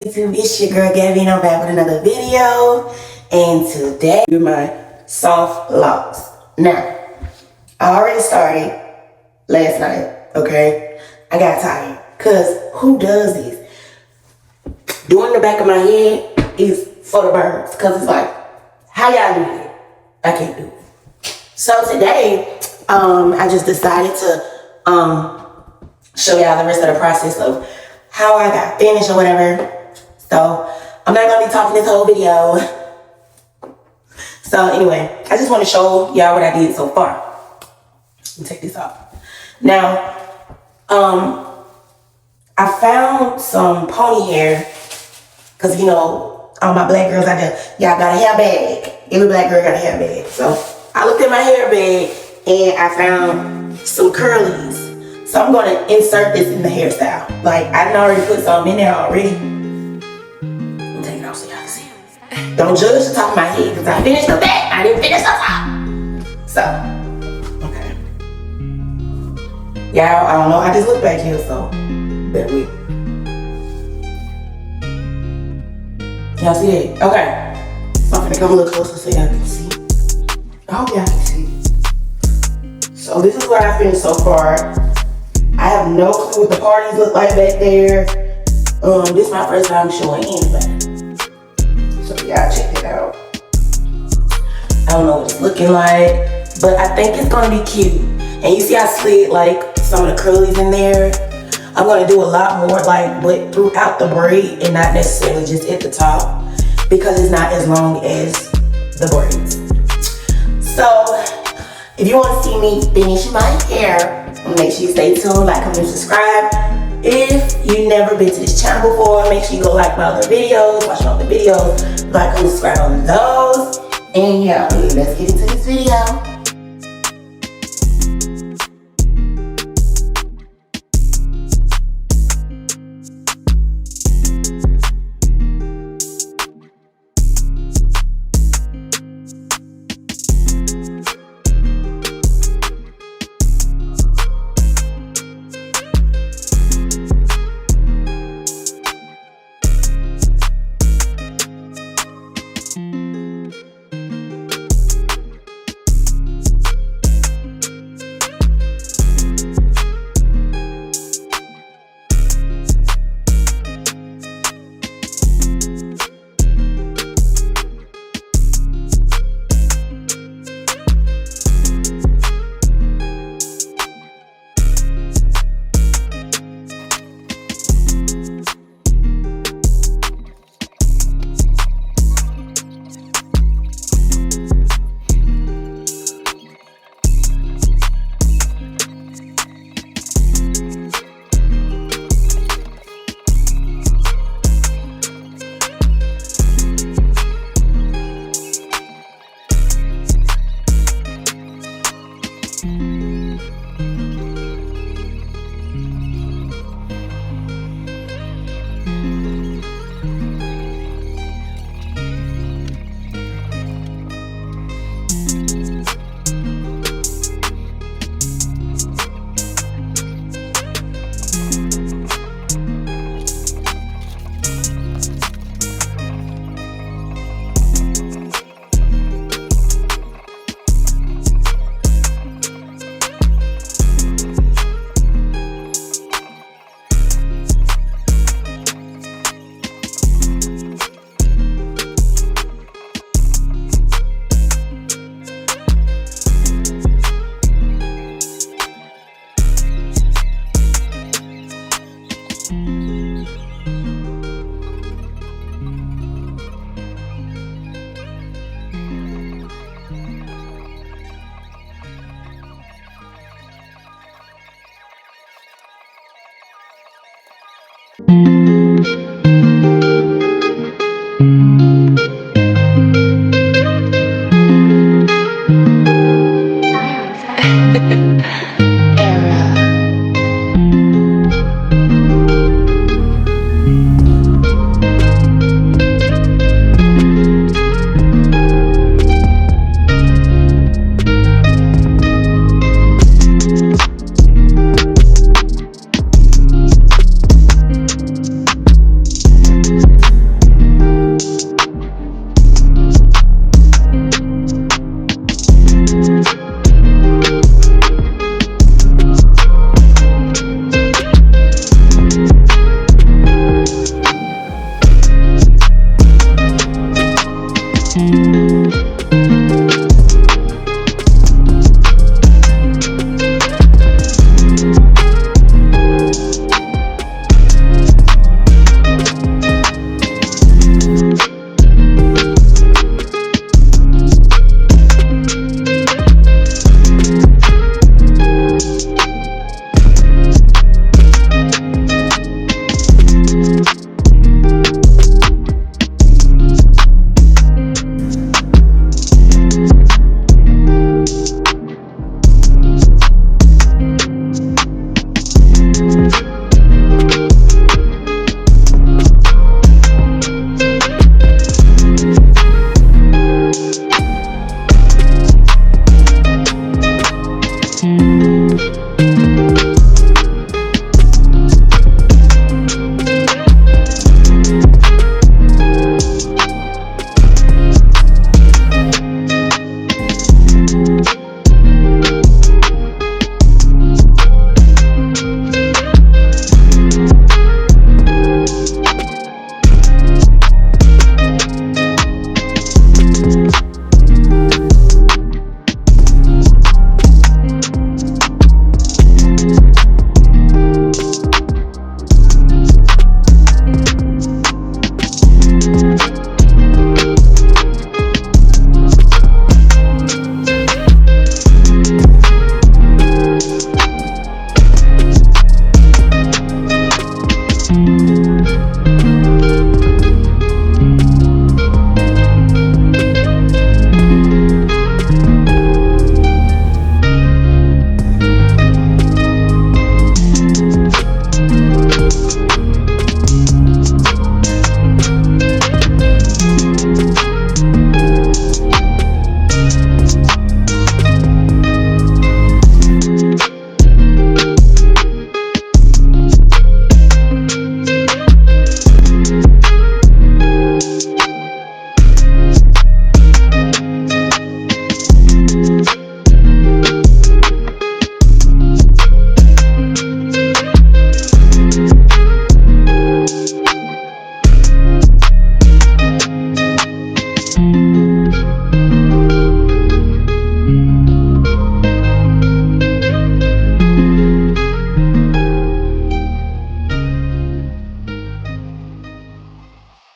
YouTube, it's your girl Gabby, and I'm back with another video. And today, with my soft locks. Now, I already started last night, okay? I got tired, cause who does this? Doing the back of my head is for the birds, cause it's like, how y'all do it? I can't do it. So today, I just decided to show y'all the rest of the process of how I got finished or whatever. So I'm not gonna be talking this whole video. So anyway, I just want to show y'all what I did so far. Let me take this off. Now, I found some pony hair, cause you know, all my black girls out there, y'all got a hair bag. Every black girl got a hair bag. So I looked at my hair bag and I found some curlies. So I'm gonna insert this in the hairstyle. Like I done already put some in there already. So y'all can see. Don't judge the top of my head because I finished the back. I didn't finish the top. So, okay. Y'all, I don't know how this look back here, so bear with me. Y'all see that? Okay. So I'm gonna come a little closer so y'all can see. I hope y'all can see. So this is what I finished so far. I have no clue what the parties look like back there. This is my first time showing anybody. So y'all check it out. I don't know what it's looking like, but I think it's gonna be cute. And you see I slid like some of the curlies in there. I'm gonna do a lot more like, but throughout the braid and not necessarily just at the top because it's not as long as the braids. So if you wanna see me finish my hair, make sure you stay tuned, like, comment, subscribe. If you've never been to this channel before, make sure you go like my other videos, watch my other videos, like, comment, subscribe on those. And yeah, let's get into this video.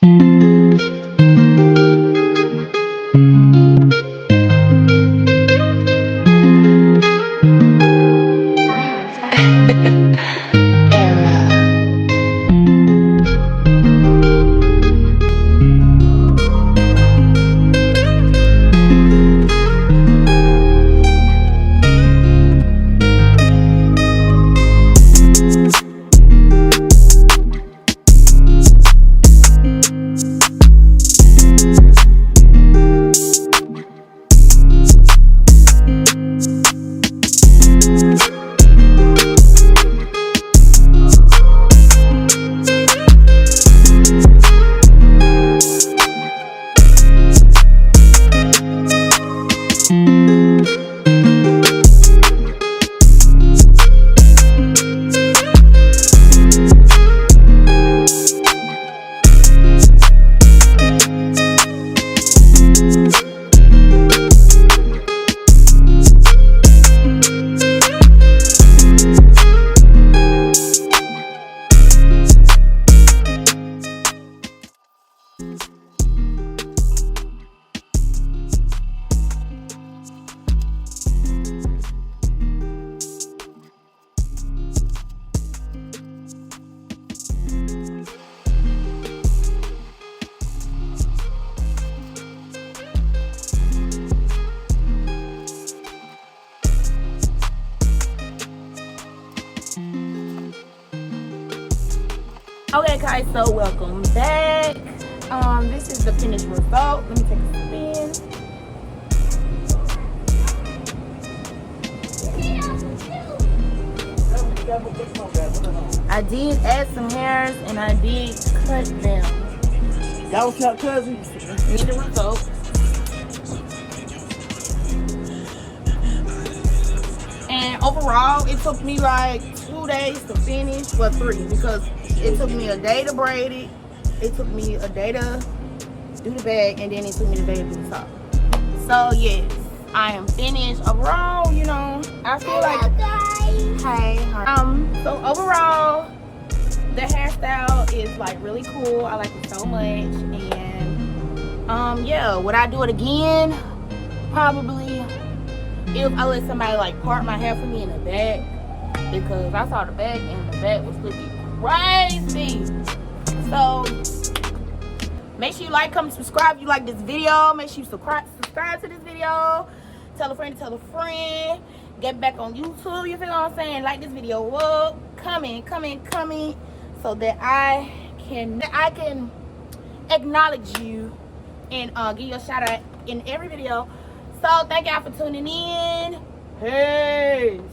Okay guys, so welcome back. This is the finished result. Let me take a spin. I did add some hairs and I did cut them. That was your cousin. Need the result. And overall, it took me like 2 days to finish, well 3, because it took me a day to braid it. It took me a day to do the bag, and then it took me a day to do the top. So yes, I am finished. Overall, you know, I feel like hey. So overall, the hairstyle is like really cool. I like it so much, and yeah, would I do it again? Probably, if I let somebody like part my hair for me in the back, because I saw the back and the back was looking crazy. So make sure you like, comment, subscribe if you like this video. Make sure you subscribe to this video. Tell a friend to tell a friend. Get back on YouTube, you feel what I'm saying? Like this video up. Comment, so that I can acknowledge you and give you a shout out in every video. So thank y'all for tuning in. Peace.